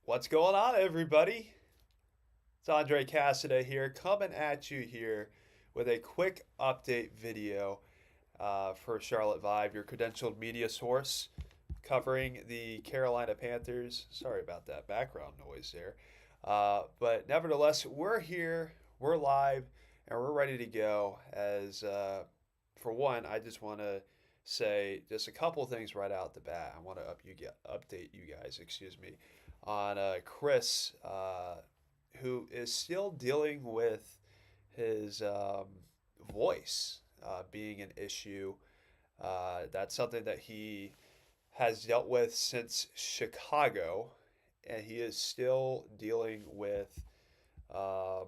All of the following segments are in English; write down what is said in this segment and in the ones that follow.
What's going on, everybody? It's Andre Casseday here, coming at you here with a quick update video for Charlotte Vibe, your credentialed media source covering the Carolina Panthers. Sorry about that background noise there. But nevertheless, we're here, we're live, and we're ready to go. For one, I just want to say just a couple things right out the bat. I want to update you guys, excuse me, on Chris, who is still dealing with his voice being an issue. That's something that he has dealt with since Chicago, and he is still dealing um,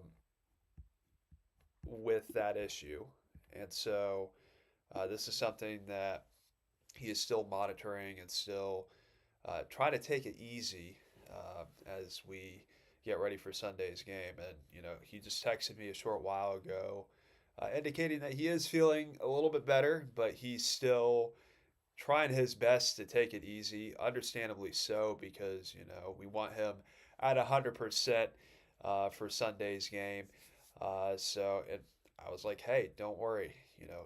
with that issue. And so this is something that he is still monitoring and still trying to take it easy as we get ready for Sunday's game. And, he just texted me a short while ago indicating that he is feeling a little bit better, but he's still trying his best to take it easy, understandably so, because, we want him at 100% for Sunday's game. And I was like, hey, don't worry.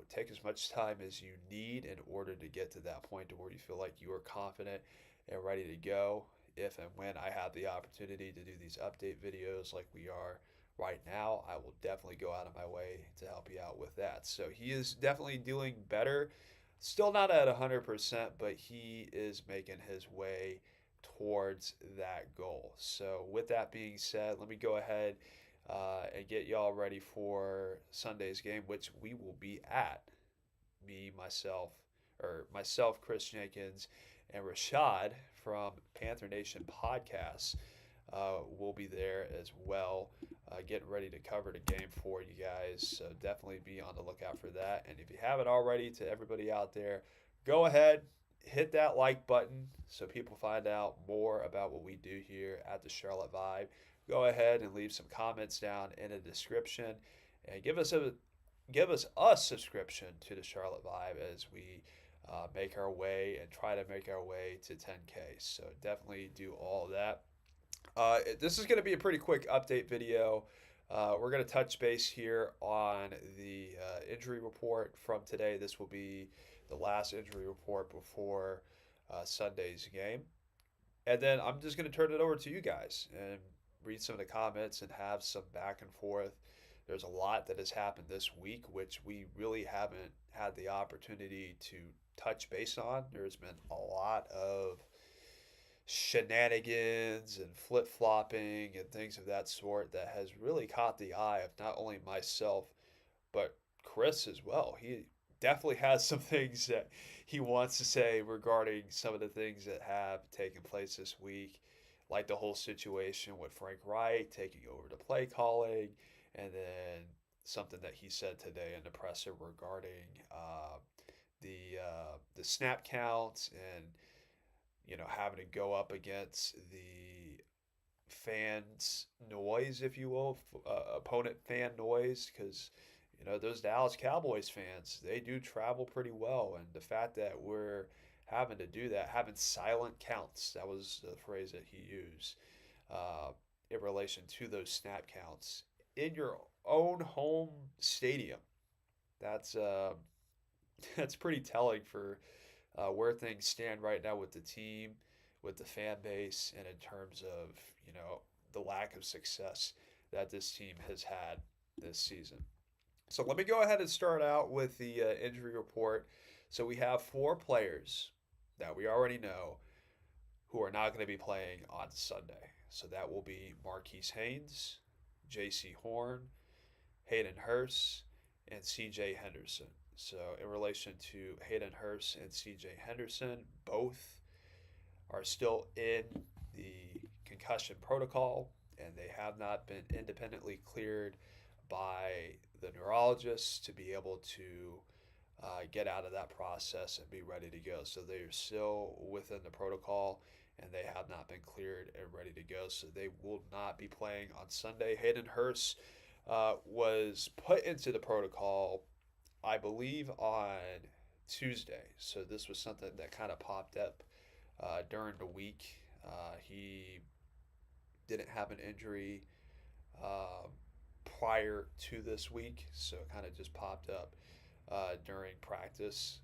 Take as much time as you need in order to get to that point to where you feel like you are confident and ready to go. If and when I have the opportunity to do these update videos like we are right now, I will definitely go out of my way to help you out with that. So he is definitely doing better. Still not at 100%, but he is making his way towards that goal. So, with that being said, let me go ahead and get y'all ready for Sunday's game, which we will be at. Myself, Chris Jenkins, and Rashad from Panther Nation Podcast will be there as well, getting ready to cover the game for you guys. So definitely be on the lookout for that. And if you haven't already, to everybody out there, go ahead, hit that like button so people find out more about what we do here at the Charlotte Vibe. Go ahead and leave some comments down in the description and give us a subscription to the Charlotte Vibe as we make our way and try to make our way to 10K. So definitely do all of that. This is going to be a pretty quick update video. We're going to touch base here on the injury report from today. This will be the last injury report before Sunday's game. And then I'm just going to turn it over to you guys and read some of the comments and have some back and forth. There's a lot that has happened this week, which we really haven't had the opportunity to touch base on. There's been a lot of shenanigans and flip flopping and things of that sort that has really caught the eye of not only myself, but Chris as well. He definitely has some things that he wants to say regarding some of the things that have taken place this week, like the whole situation with Frank Wright taking over the play calling, and then something that he said today in the presser regarding the snap counts and having to go up against the fans' noise, if you will, opponent fan noise, because those Dallas Cowboys fans, they do travel pretty well, and the fact that we're having to do that, having silent counts, that was the phrase that he used in relation to those snap counts in your own home stadium. That's that's pretty telling for where things stand right now with the team, with the fan base, and in terms of the lack of success that this team has had this season. So let me go ahead and start out with the injury report. So we have four players that we already know who are not going to be playing on Sunday. So that will be Marquise Haynes, J.C. Horn, Hayden Hurst, and C.J. Henderson. So in relation to Hayden Hurst and C.J. Henderson, both are still in the concussion protocol, and they have not been independently cleared by the neurologists to be able to get out of that process and be ready to go. So they are still within the protocol, and they have not been cleared and ready to go. So they will not be playing on Sunday. Hayden Hurst was put into the protocol, I believe, on Tuesday. So this was something that kind of popped up during the week. He didn't have an injury um, prior to this week, so it kind of just popped up during practice.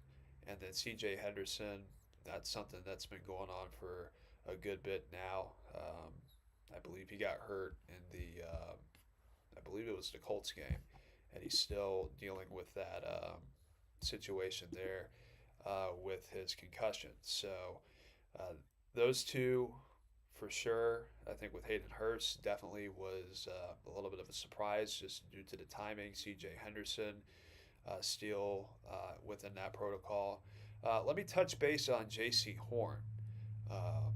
And then C.J. Henderson, that's something that's been going on for a good bit now. I believe he got hurt in I believe it was the Colts game, and he's still dealing with that situation there with his concussion. So uh, those two, for sure. I think with Hayden Hurst, definitely was a little bit of a surprise just due to the timing. C.J. Henderson still within that protocol. Let me touch base on J.C. Horn. Um,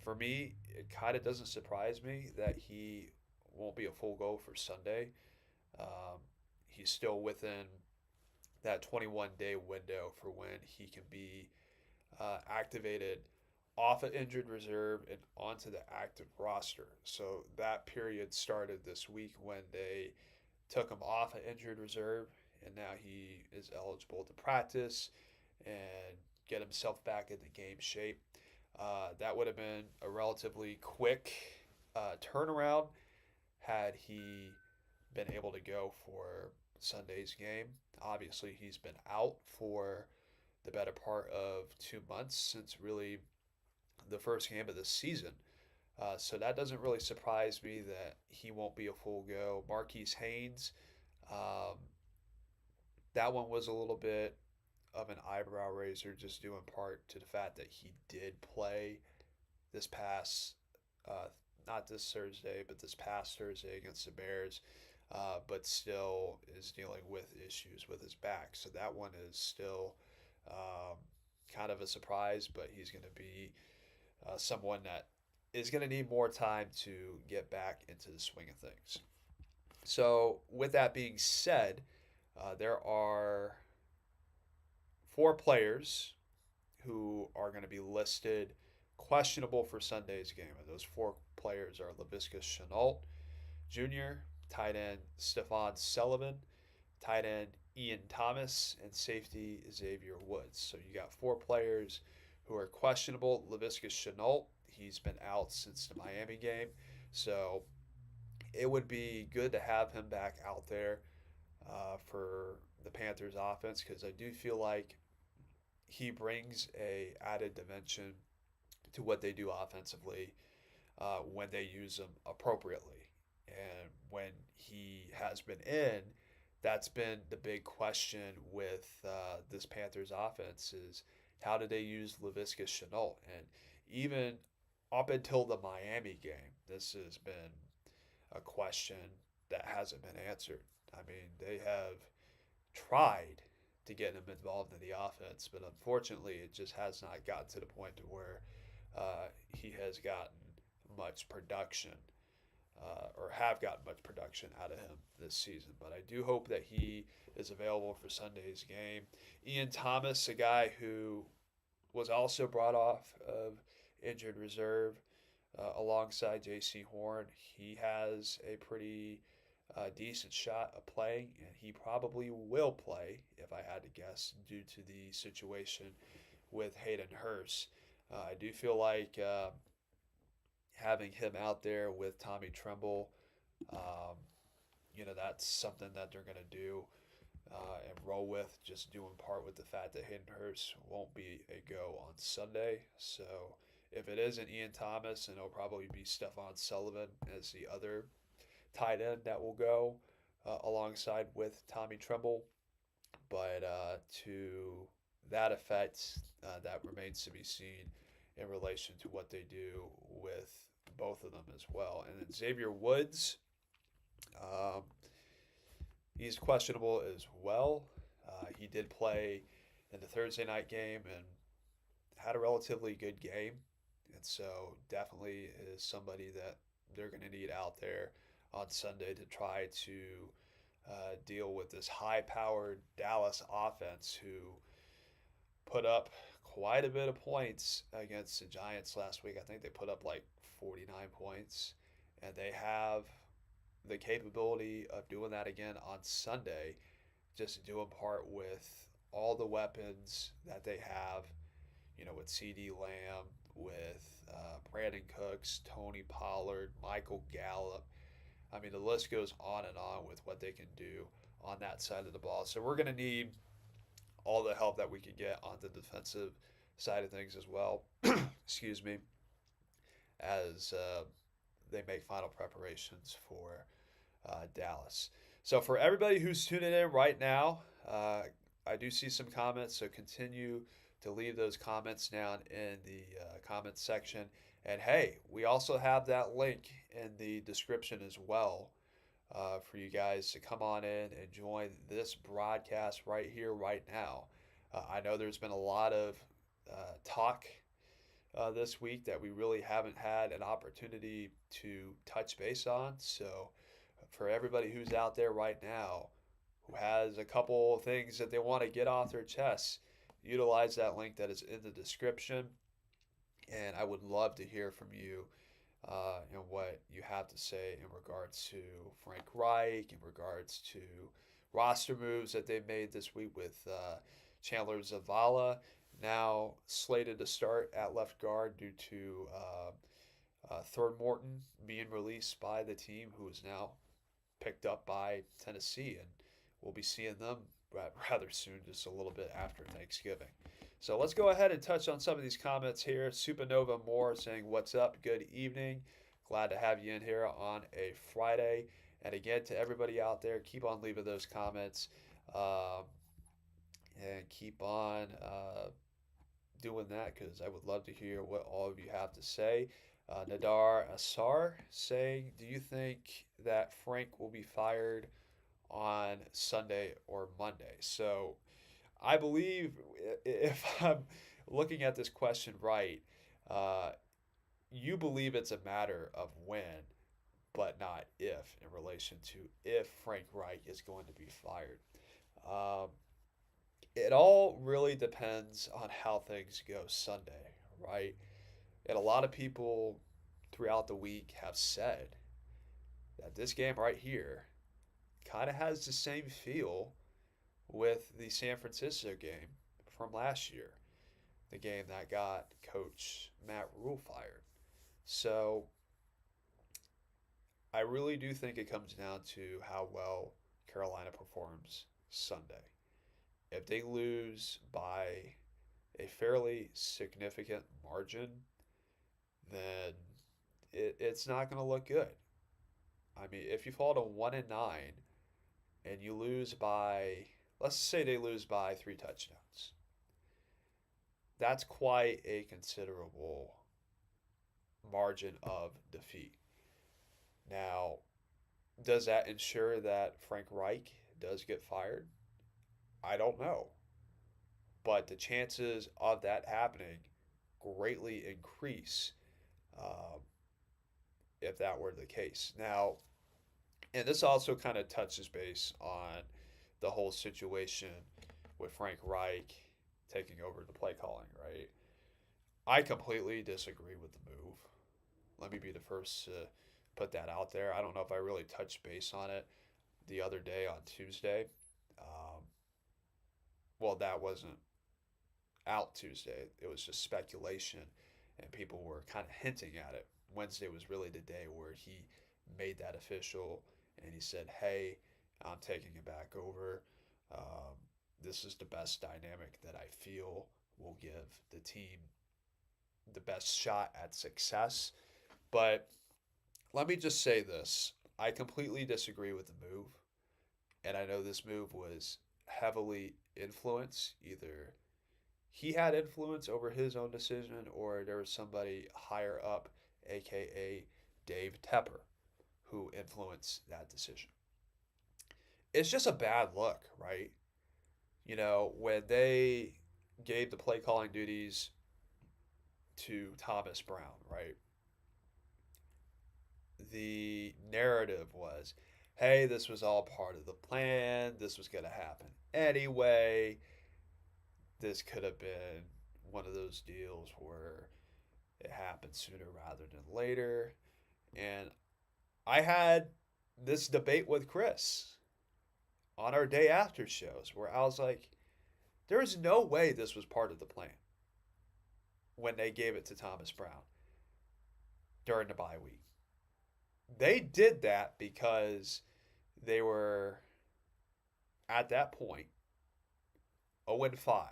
for me, it kind of doesn't surprise me that he won't be a full go for Sunday. Um, he's still within that 21-day window for when he can be activated off of injured reserve and onto the active roster. So that period started this week when they took him off of injured reserve, and now he is eligible to practice and get himself back into game shape. That would have been a relatively quick turnaround had he been able to go for Sunday's game. Obviously, he's been out for the better part of 2 months since really the first game of the season. So that doesn't really surprise me that he won't be a full go. Marquise Haynes, um, that one was a little bit of an eyebrow raiser, just due in part to the fact that he did play this past, uh, not this Thursday, but this past Thursday against the Bears, but still is dealing with issues with his back. So that one is still um, kind of a surprise, but he's going to be someone that is going to need more time to get back into the swing of things. So, with that being said, there are four players who are going to be listed questionable for Sunday's game. And those four players are Laviska Shenault Jr., tight end Stephon Sullivan, tight end Ian Thomas, and safety Xavier Woods. So you got four players who are questionable. Laviska Shenault, he's been out since the Miami game. So it would be good to have him back out there for the Panthers offense because I do feel like he brings a added dimension to what they do offensively when they use him appropriately. And when he has been in, that's been the big question with this Panthers offense is how do they use Laviska Shenault? And even up until the Miami game, this has been a question that hasn't been answered. I mean, they have tried to get him involved in the offense, but unfortunately, it just has not gotten to the point to where he has gotten much production or have gotten much production out of him this season. But I do hope that he is available for Sunday's game. Ian Thomas, a guy who was also brought off of injured reserve alongside J.C. Horn. He has a pretty decent shot of playing, and he probably will play, if I had to guess, due to the situation with Hayden Hurst. I do feel like having him out there with Tommy Tremble, that's something that they're going to do and roll with, just due in part with the fact that Hayden Hurst won't be a go on Sunday. So if it isn't Ian Thomas, then it'll probably be Stephon Sullivan as the other tight end that will go alongside with Tommy Tremble. But to that effect, that remains to be seen in relation to what they do with both of them as well. And then Xavier Woods, he's questionable as well. He did play in the Thursday night game and had a relatively good game. And so definitely is somebody that they're going to need out there on Sunday to try to deal with this high-powered Dallas offense who put up quite a bit of points against the Giants last week. I think they put up like 49 points, and they have the capability of doing that again on Sunday, just due in part with all the weapons that they have, with CeeDee Lamb, with Brandon Cooks, Tony Pollard, Michael Gallup. I mean, the list goes on and on with what they can do on that side of the ball. So we're going to need all the help that we can get on the defensive side of things as well. Excuse me, as they make final preparations for Dallas. So for everybody who's tuning in right now, I do see some comments, so continue to leave those comments down in the comments section. And hey, we also have that link in the description as well for you guys to come on in and join this broadcast right here, right now. I know there's been a lot of talk this week that we really haven't had an opportunity to touch base on. So for everybody who's out there right now who has a couple things that they want to get off their chests, utilize that link that is in the description. And I would love to hear from you and what you have to say in regards to Frank Reich, in regards to roster moves that they've made this week with Chandler Zavala now slated to start at left guard due to Thurmorton being released by the team, who is now picked up by Tennessee, and we'll be seeing them rather soon, just a little bit after Thanksgiving. So let's go ahead and touch on some of these comments here. Supernova Moore saying, "What's up? Good evening. Glad to have you in here on a Friday." And again, to everybody out there, keep on leaving those comments and keep on doing that, because I would love to hear what all of you have to say. Nadar Asar saying, "Do you think that Frank will be fired on Sunday or Monday?" So I believe, if I'm looking at this question right, you believe it's a matter of when, but not if, in relation to if Frank Reich is going to be fired. It all really depends on how things go Sunday, right? And a lot of people throughout the week have said that this game right here kind of has the same feel with the San Francisco game from last year, the game that got Coach Matt Rule fired. So I really do think it comes down to how well Carolina performs Sunday. If they lose by a fairly significant margin, then it's not going to look good. I mean, if you fall to 1-9 and you lose by, let's say they lose by 3 touchdowns, that's quite a considerable margin of defeat. Now, does that ensure that Frank Reich does get fired? I don't know. But the chances of that happening greatly increase if that were the case. Now, and this also kind of touches base on the whole situation with Frank Reich taking over the play calling, right? I completely disagree with the move. Let me be the first to put that out there. I don't know if I really touched base on it the other day on Tuesday. Well, that wasn't out Tuesday. It was just speculation, and people were kind of hinting at it. Wednesday was really the day where he made that official, and he said, "Hey, I'm taking it back over. This is the best dynamic that I feel will give the team the best shot at success." But let me just say this. I completely disagree with the move, and I know this move was heavily influenced. Either he had influence over his own decision, or there was somebody higher up, aka Dave Tepper, who influenced that decision. It's just a bad look, right? You know, when they gave the play calling duties to Thomas Brown, right? The narrative was, hey, this was all part of the plan. This was going to happen anyway. This could have been one of those deals where it happened sooner rather than later. And I had this debate with Chris on our day after shows where I was like, there is no way this was part of the plan when they gave it to Thomas Brown. during the bye week. They did that because they were at that point 0-5.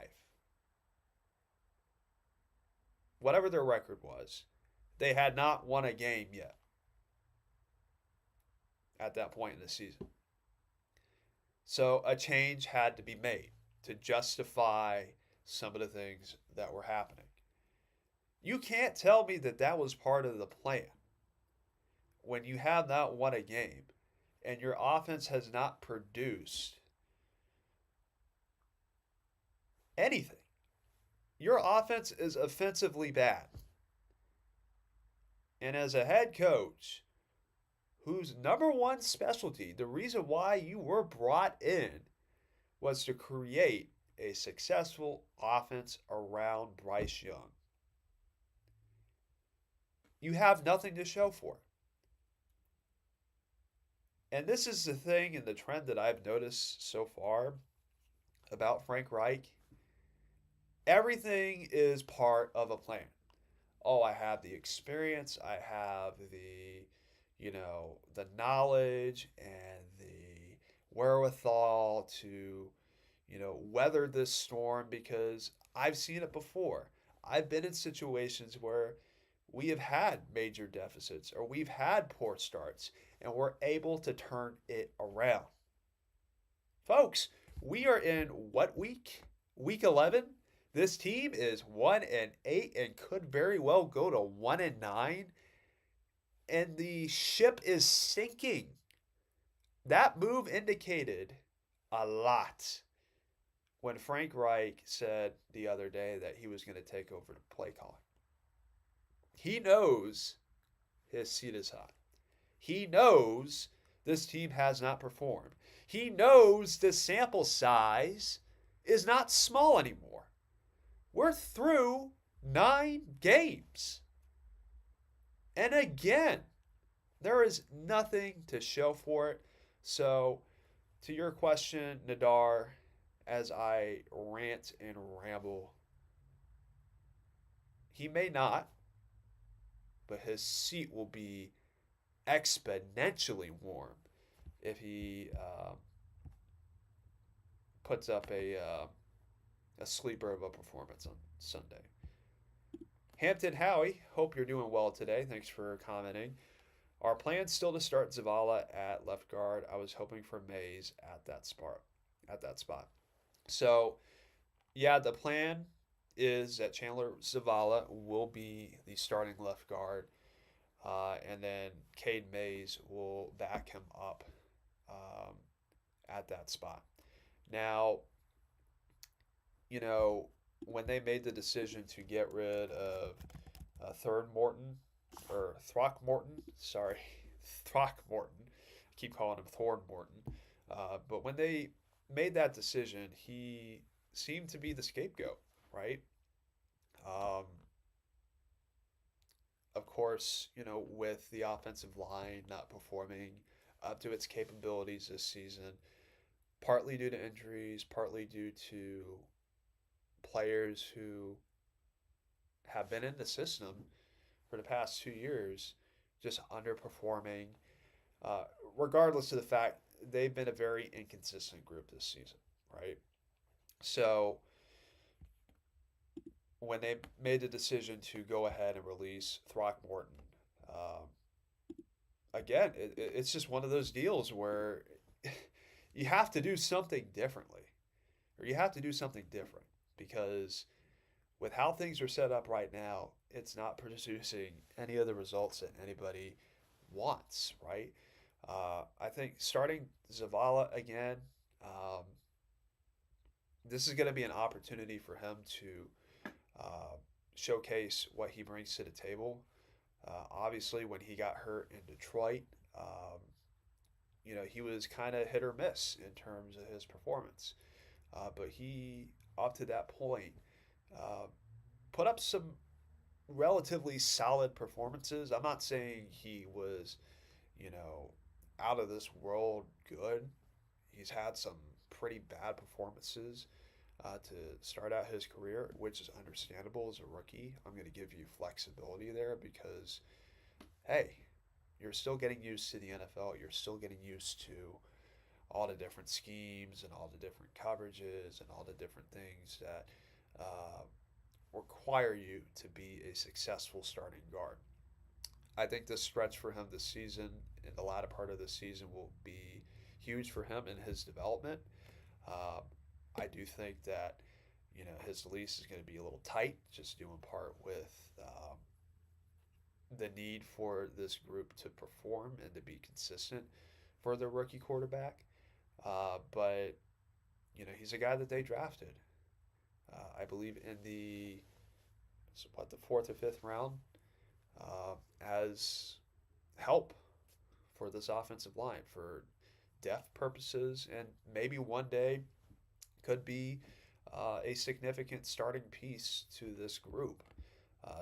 Whatever their record was, they had not won a game yet at that point in the season. So a change had to be made to justify some of the things that were happening. You can't tell me that that was part of the plan when you have not won a game and your offense has not produced anything. Your offense is offensively bad. And as a head coach, whose number one specialty, the reason why you were brought in, was to create a successful offense around Bryce Young, you have nothing to show for it. And this is the thing and the trend that I've noticed so far about Frank Reich. Everything is part of a plan. Oh, I have the experience, I have the knowledge and the wherewithal to, weather this storm because I've seen it before. I've been in situations where we have had major deficits or we've had poor starts and we're able to turn it around. Folks, we are in what week? Week 11? This team is 1-8 and could very well go to 1-9. And the ship is sinking. That move indicated a lot when Frank Reich said the other day that he was going to take over the play calling. He knows his seat is hot. He knows this team has not performed. He knows the sample size is not small anymore. We're through 9 games. And again, there is nothing to show for it. So, to your question, Nadar, as I rant and ramble, he may not, but his seat will be exponentially warm if he puts up a sleeper of a performance on Sunday. Hampton Howie, hope you're doing well today. Thanks for commenting. Our plan still to start Zavala at left guard. I was hoping for Mays at that spot. So, yeah, the plan is that Chandler Zavala will be the starting left guard, and then Cade Mays will back him up at that spot. Now, when they made the decision to get rid of Throckmorton, I keep calling him Thornmorton. But when they made that decision, he seemed to be the scapegoat, right? Of course, with the offensive line not performing up to its capabilities this season, partly due to injuries, partly due to players who have been in the system for the past 2 years just underperforming, regardless of the fact they've been a very inconsistent group this season, right? So when they made the decision to go ahead and release Throckmorton, again, it's just one of those deals where you have to do something differently, or you have to do something different because with how things are set up right now, it's not producing any of the results that anybody wants, right? I think starting Zavala again, this is going to be an opportunity for him to showcase what he brings to the table. Obviously, when he got hurt in Detroit, he was kind of hit or miss in terms of his performance. But he, up to that point, put up some relatively solid performances. I'm not saying he was, out of this world good. He's had some pretty bad performances to start out his career, which is understandable as a rookie. I'm going to give you flexibility there because hey, you're still getting used to the NFL. You're still getting used to all the different schemes and all the different coverages and all the different things that uh, require you to be a successful starting guard. I think this stretch for him this season, in the latter part of the season, will be huge for him in his development. Um, I do think that his lease is going to be a little tight, just due in part with the need for this group to perform and to be consistent for their rookie quarterback. But he's a guy that they drafted. I believe in the the fourth or fifth round, as help for this offensive line for depth purposes, and maybe one day could be a significant starting piece to this group.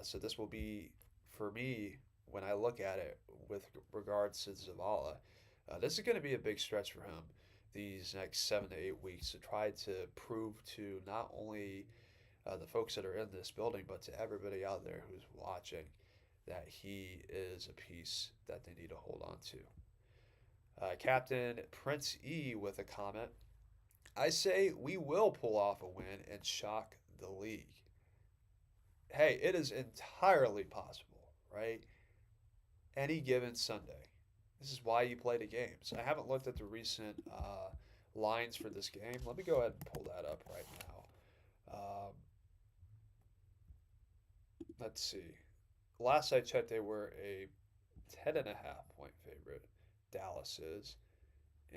So this will be, for me, when I look at it with regards to Zavala, this is going to be a big stretch for him these next 7 to 8 weeks to try to prove to not only the folks that are in this building, but to everybody out there who's watching, that he is a piece that they need to hold on to. Captain Prince E with a comment. I say we will pull off a win and shock the league. Hey, it is entirely possible, right? Any given Sunday. This is why you play the games. I haven't looked at the recent lines for this game. Let me go ahead and pull that up right now. Let's see. Last I checked, they were a 10.5 point favorite. Dallas is,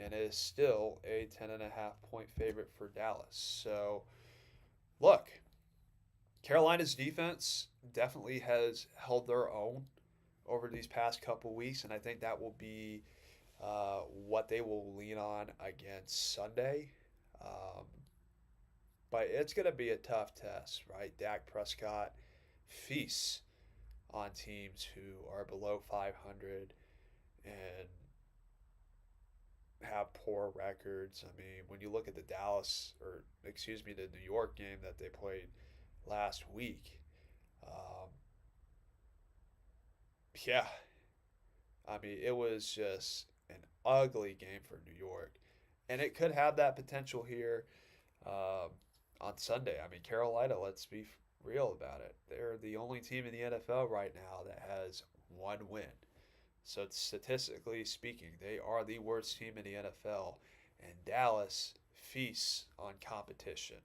and it is still a 10.5 point favorite for Dallas. So, look, Carolina's defense definitely has held their own over these past couple weeks, and I think that will be what they will lean on against Sunday. Um, but it's going to be a tough test, right? Dak Prescott feasts on teams who are below 500 and have poor records. I mean, when you look at the the New York game that they played last week, um, yeah, I mean, it was just an ugly game for New York. And it could have that potential here um, on Sunday. I mean, Carolina, let's be real about it. They're the only team in the NFL right now that has one win. So statistically speaking, they are the worst team in the NFL, and Dallas feasts on competition,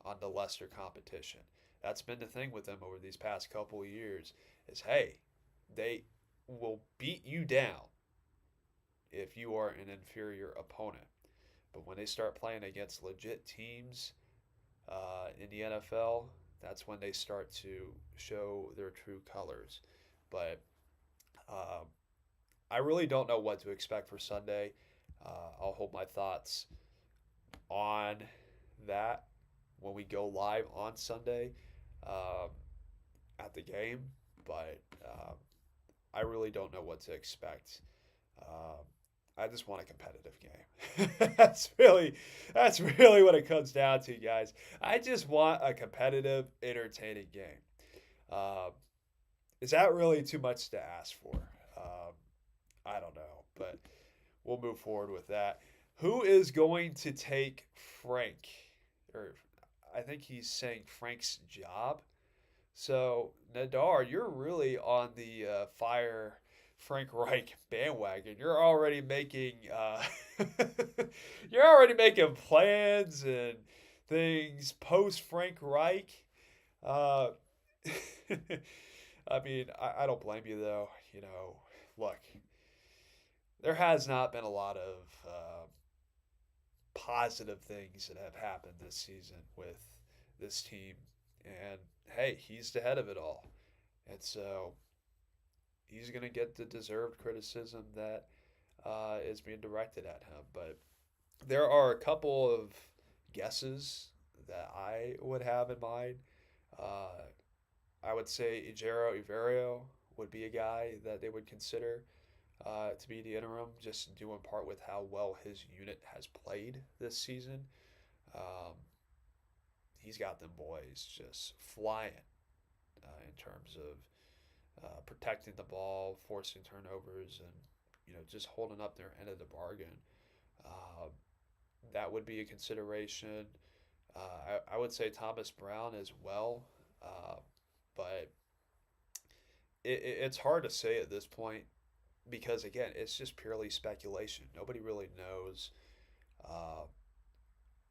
on the lesser competition. That's been the thing with them over these past couple of years. Is hey, they will beat you down if you are an inferior opponent. But when they start playing against legit teams in the NFL, that's when they start to show their true colors. But um, I really don't know what to expect for Sunday. I'll hold my thoughts on that when we go live on Sunday um, at the game, but I really don't know what to expect. Um, I just want a competitive game. That's really what it comes down to, guys. I just want a competitive, entertaining game. Um, is that really too much to ask for? I don't know, but we'll move forward with that. Who is going to take Frank? Or I think he's saying Frank's job. So, Nadar, you're really on the fire Frank Reich bandwagon. You're already making plans and things post Frank Reich. Uh, I mean, I don't blame you though. Look, there has not been a lot of positive things that have happened this season with this team. And hey, he's the head of it all. And so he's going to get the deserved criticism that is being directed at him. But there are a couple of guesses that I would have in mind. Uh, I would say Ejiro Iverio would be a guy that they would consider to be the interim, just due in part with how well his unit has played this season. Um, he's got them boys just flying in terms of protecting the ball, forcing turnovers, and just holding up their end of the bargain. Uh, that would be a consideration. I would say Thomas Brown as well, uh, but it's hard to say at this point because again, it's just purely speculation. Nobody really knows uh,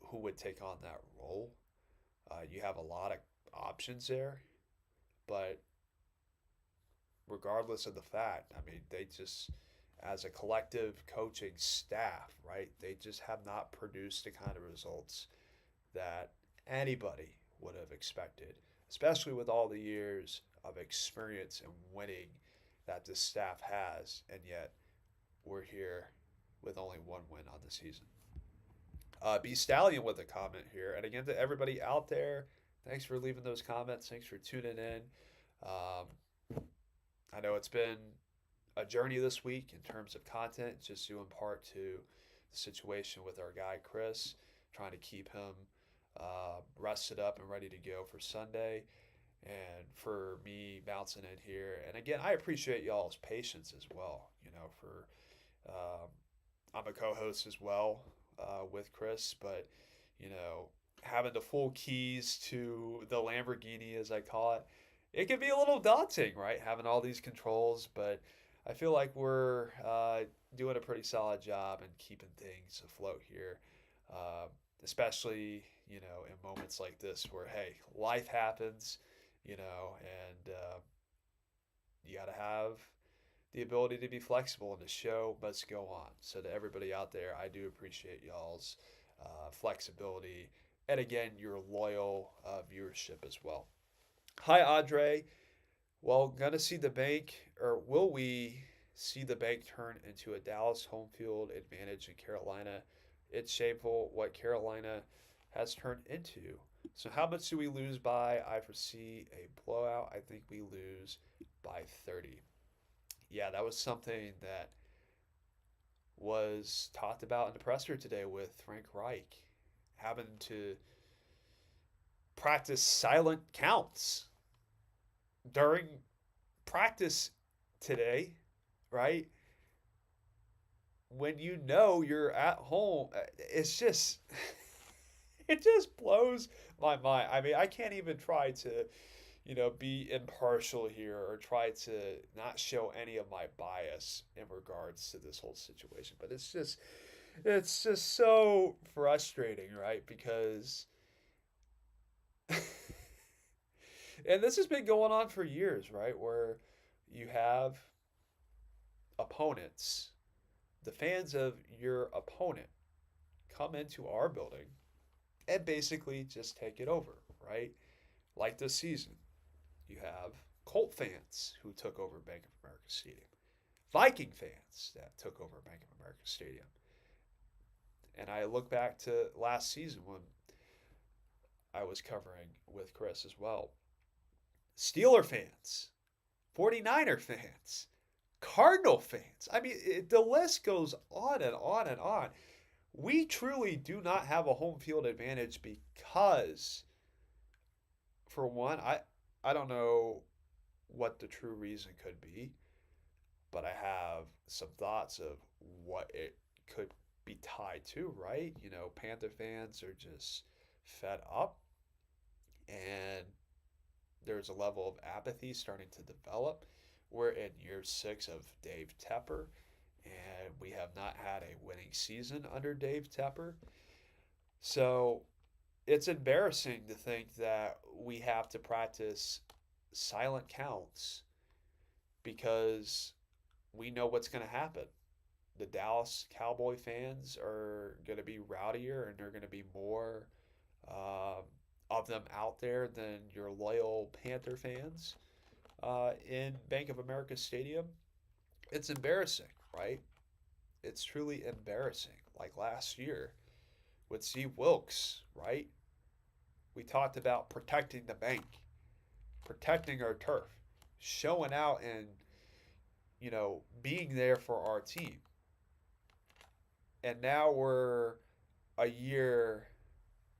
who would take on that role. You have a lot of options there, but regardless of the fact, I mean, they just, as a collective coaching staff, right, they just have not produced the kind of results that anybody would have expected, especially with all the years of experience and winning that this staff has, and yet we're here with only one win on the season. B Stallion with a comment here, and again to everybody out there, thanks for leaving those comments. Thanks for tuning in. Um, I know it's been a journey this week in terms of content, just due in part to the situation with our guy Chris, trying to keep him rested up and ready to go for Sunday, and for me bouncing in here. And again, I appreciate y'all's patience as well. For I'm a co-host as well with Chris, but having the full keys to the Lamborghini, as I call it can be a little daunting, right? Having all these controls, but I feel like we're doing a pretty solid job in keeping things afloat here, especially in moments like this where hey, life happens, and you got to have the ability to be flexible, and the show must go on. So to everybody out there, I do appreciate y'all's flexibility, and again, your loyal viewership as well. Hi, Andre. Well, gonna see the bank, or will we see the bank turn into a Dallas home field advantage in Carolina? It's shameful what Carolina has turned into. So, how much do we lose by? I foresee a blowout. I think we lose by 30. Yeah, that was something that was talked about in the presser today with Frank Reich, having to practice silent counts during practice today, right? When you're at home, it's just it just blows my mind. I mean, I can't even try to, be impartial here or try to not show any of my bias in regards to this whole situation. But it's just so frustrating, right? Because and this has been going on for years, right? Where you have opponents, the fans of your opponent come into our building and basically just take it over, right? Like this season, you have Colt fans who took over Bank of America Stadium, Viking fans that took over Bank of America Stadium. And I look back to last season when I was covering with Chris as well. Steeler fans, 49er fans, Cardinal fans. I mean, the list goes on and on and on. We truly do not have a home field advantage because, for one, I don't know what the true reason could be, but I have some thoughts of what it could be tied to, right? Panther fans are just fed up, and there's a level of apathy starting to develop. We're in year 6 of Dave Tepper, and we have not had a winning season under Dave Tepper. So it's embarrassing to think that we have to practice silent counts because we know what's going to happen. The Dallas Cowboy fans are going to be rowdier, and they're going to be more of them out there than your loyal Panther fans in Bank of America Stadium. It's embarrassing, right? It's truly embarrassing. Like last year with Steve Wilkes, right? We talked about protecting the bank, protecting our turf, showing out and, being there for our team. And now we're a year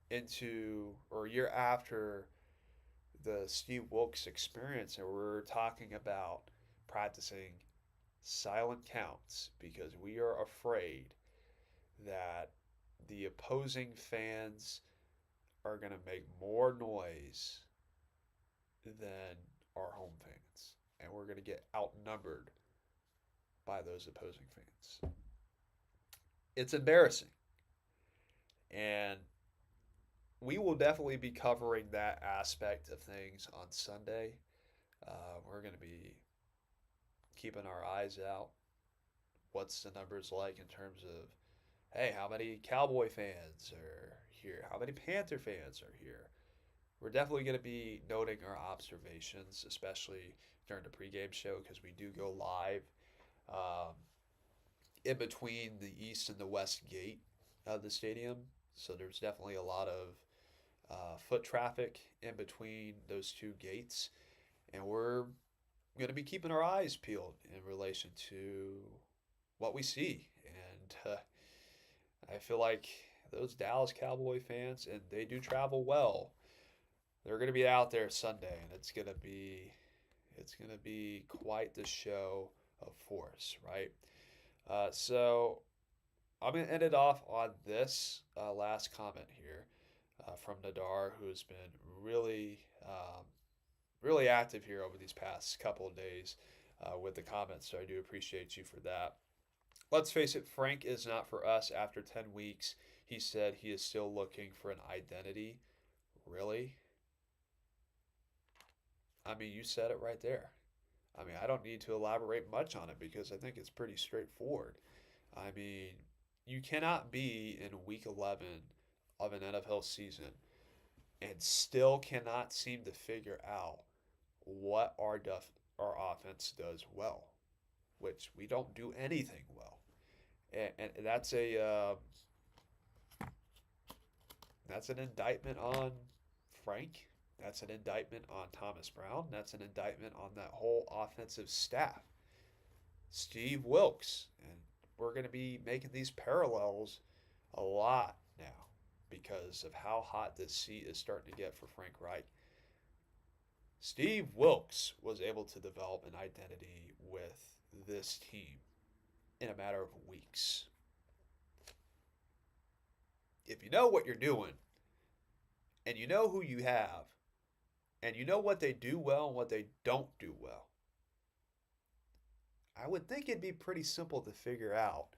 into, or a year after the Steve Wilkes experience, and we're talking about practicing silent counts because we are afraid that the opposing fans are going to make more noise than our home fans. And we're going to get outnumbered by those opposing fans. It's embarrassing. And we will definitely be covering that aspect of things on Sunday. We're going to be keeping our eyes out. What's the numbers like in terms of, hey, how many Cowboy fans are here? How many Panther fans are here? We're definitely going to be noting our observations, especially during the pregame show, because we do go live in between the east and the west gate of the stadium. So there's definitely a lot of foot traffic in between those two gates. And we're going to be keeping our eyes peeled in relation to what we see. And I feel like those Dallas Cowboy fans, and they do travel well, they're going to be out there Sunday, and it's going to be quite the show of force, right? So I'm going to end it off on this last comment here from Nadar, who's been really, really active here over these past couple of days with the comments. So I do appreciate you for that. Let's face it, Frank is not for us after 10 weeks. He said he is still looking for an identity. Really? I mean, you said it right there. I mean, I don't need to elaborate much on it because I think it's pretty straightforward. I mean, you cannot be in week 11 of an NFL season and still cannot seem to figure out what our offense does well, which we don't do anything well. And that's that's an indictment on Frank. That's an indictment on Thomas Brown. That's an indictment on that whole offensive staff. Steve Wilks. And we're going to be making these parallels a lot now because of how hot this seat is starting to get for Frank Reich. Steve Wilks was able to develop an identity with this team in a matter of weeks. If you know what you're doing, and you know who you have, and you know what they do well and what they don't do well, I would think it'd be pretty simple to figure out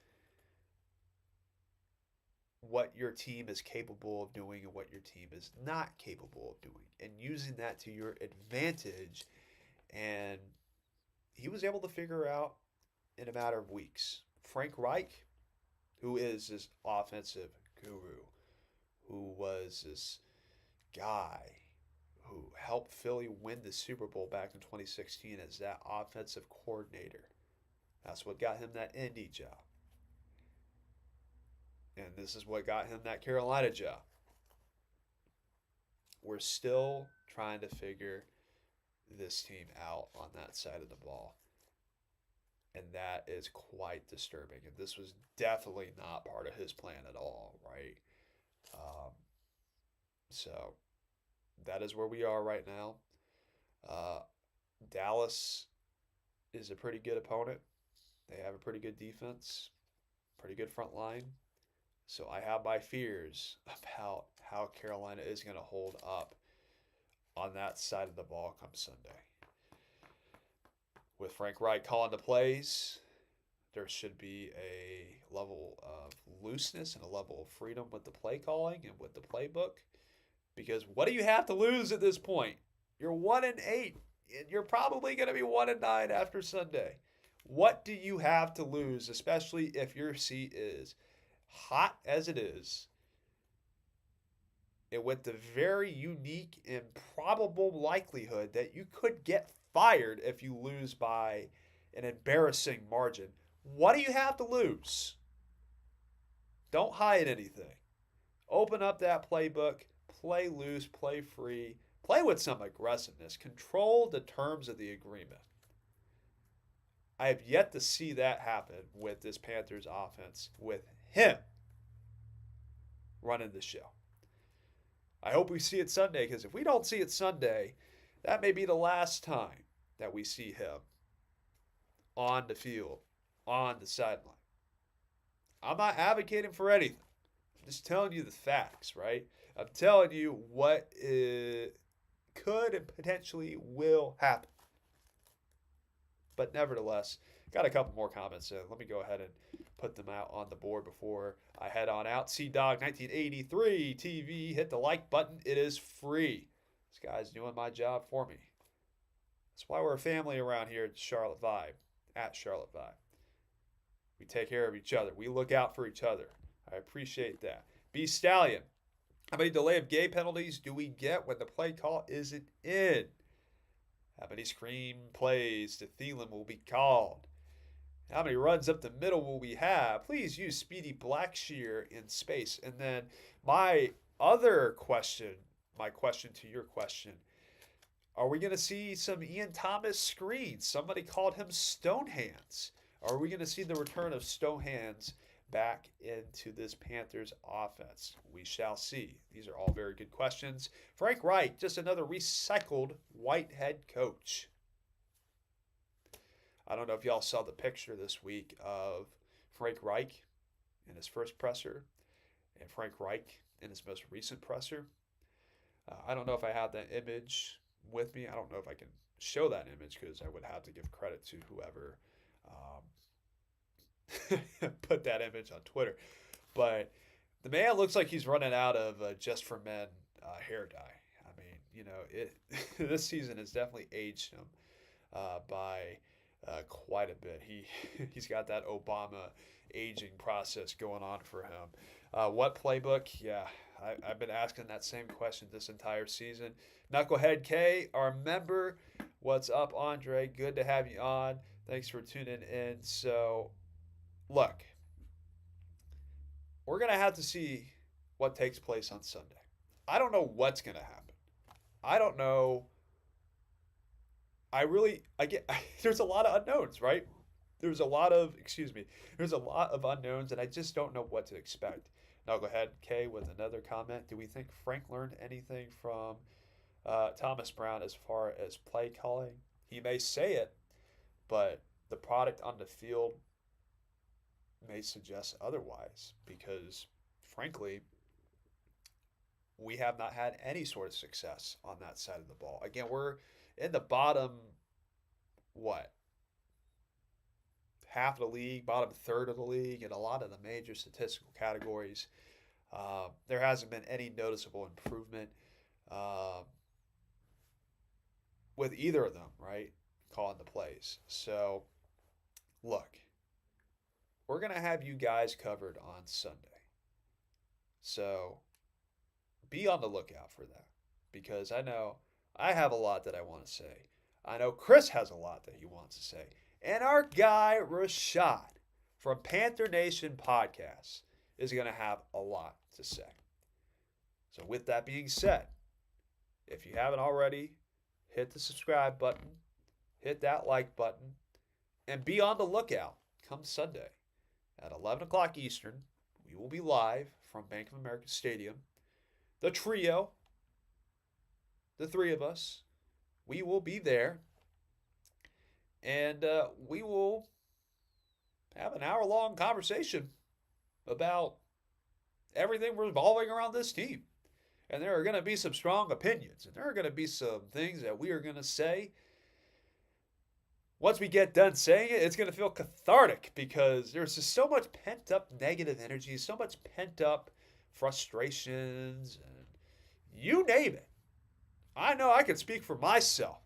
what your team is capable of doing and what your team is not capable of doing, and using that to your advantage. And he was able to figure out in a matter of weeks. Frank Reich, who is this offensive guru, who was this guy who helped Philly win the Super Bowl back in 2016 as that offensive coordinator. That's what got him that Indy job. And this is what got him that Carolina job. We're still trying to figure this team out on that side of the ball. And that is quite disturbing. And this was definitely not part of his plan at all, right? So that is where we are right now. Dallas is a pretty good opponent. They have a pretty good defense, pretty good front line. So I have my fears about how Carolina is going to hold up on that side of the ball come Sunday. With Frank Reich calling the plays, there should be a level of looseness and a level of freedom with the play calling and with the playbook. Because what do you have to lose at this point? You're 1-8, and you're probably going to be 1-9 after Sunday. What do you have to lose, especially if your seat is hot as it is, and with the very unique and probable likelihood that you could get fired if you lose by an embarrassing margin? What do you have to lose? Don't hide anything. Open up that playbook. Play loose. Play free. Play with some aggressiveness. Control the terms of the agreement. I have yet to see that happen with this Panthers offense, with him running the show. I hope we see it Sunday, because if we don't see it Sunday, that may be the last time that we see him on the field, on the sideline. I'm not advocating for anything. I'm just telling you the facts, right? I'm telling you what could and potentially will happen. But nevertheless, got a couple more comments. So let me go ahead and put them out on the board before I head on out. Dog 1983 TV. Hit the like button. It is free. This guy's doing my job for me. That's why we're a family around here at Charlotte Vibe. At Charlotte Vibe. We take care of each other. We look out for each other. I appreciate that. B Stallion. How many delay of game penalties do we get when the play call isn't in? How many screen plays to Thielen will be called? How many runs up the middle will we have? Please use Speedy Blackshear in space. And then my other question, my question to your question, are we going to see some Ian Thomas screens? Somebody called him Stonehands. Are we going to see the return of Stonehands back into this Panthers offense? We shall see. These are all very good questions. Frank Reich, just another recycled white head coach. I don't know if y'all saw the picture this week of Frank Reich in his first presser and Frank Reich in his most recent presser. I don't know if I have that image with me. I don't know if I can show that image because I would have to give credit to whoever put that image on Twitter. But the man looks like he's running out of Just for Men hair dye. I mean, you know, this season has definitely aged him by quite a bit. He's got that Obama aging process going on for him. What playbook? Yeah, I've been asking that same question this entire season. Knucklehead K, our member. What's up, Andre? Good to have you on. Thanks for tuning in. So, look, we're going to have to see what takes place on Sunday. I don't know what's going to happen. I don't know. There's a lot of unknowns, right? There's a lot of unknowns, and I just don't know what to expect. Now, go ahead, Kay, with another comment. Do we think Frank learned anything from Thomas Brown as far as play calling? He may say it, but the product on the field may suggest otherwise because, frankly, we have not had any sort of success on that side of the ball. Again, we're in the bottom, half of the league, bottom third of the league in a lot of the major statistical categories. There hasn't been any noticeable improvement with either of them, right? Calling the plays. So, look, we're going to have you guys covered on Sunday. So, be on the lookout for that because I know I have a lot that I want to say. I know Chris has a lot that he wants to say. And our guy, Rashad, from Panther Nation Podcast, is going to have a lot to say. So with that being said, if you haven't already, hit the subscribe button, hit that like button, and be on the lookout come Sunday at 11 o'clock Eastern. We will be live from Bank of America Stadium. The trio, the three of us, we will be there. And we will have an hour-long conversation about everything revolving around this team. And there are going to be some strong opinions. And there are going to be some things that we are going to say. Once we get done saying it, it's going to feel cathartic because there's just so much pent-up negative energy, so much pent-up frustrations, and you name it. I know I can speak for myself.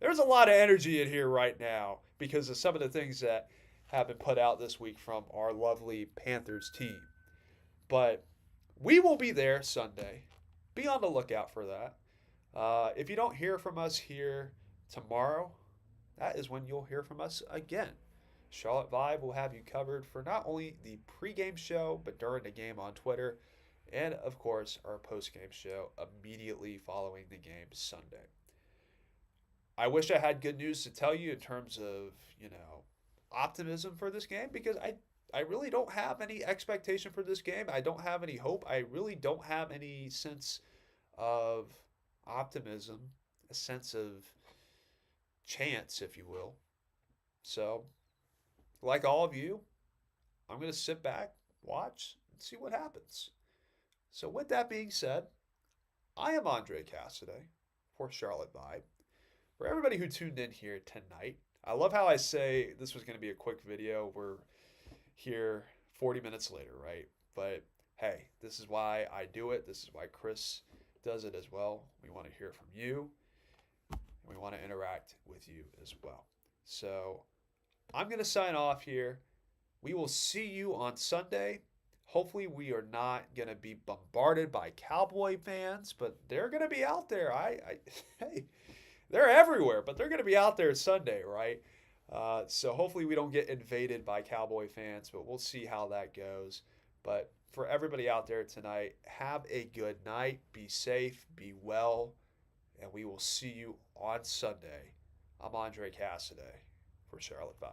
There's a lot of energy in here right now because of some of the things that have been put out this week from our lovely Panthers team. But we will be there Sunday. Be on the lookout for that. If you don't hear from us here tomorrow, that is when you'll hear from us again. Charlotte Vibe will have you covered for not only the pregame show, but during the game on Twitter. And, of course, our postgame show immediately following the game Sunday. I wish I had good news to tell you in terms of, optimism for this game because I really don't have any expectation for this game. I don't have any hope. I really don't have any sense of optimism, a sense of chance, if you will. So like all of you, I'm going to sit back, watch, and see what happens. So, with that being said, I am Andre Casseday for Charlotte Vibe. For everybody who tuned in here tonight, I love how I say this was going to be a quick video. We're here 40 minutes later, right? But hey, this is why I do it. This is why Chris does it as well. We want to hear from you, and we want to interact with you as well. So I'm going to sign off here. We will see you on Sunday. Hopefully, we are not going to be bombarded by Cowboy fans, but they're going to be out there. Hey, they're everywhere, but they're going to be out there Sunday, right? So hopefully we don't get invaded by Cowboy fans, but we'll see how that goes. But for everybody out there tonight, have a good night. Be safe, be well, and we will see you on Sunday. I'm Andre Casseday for Charlotte 5.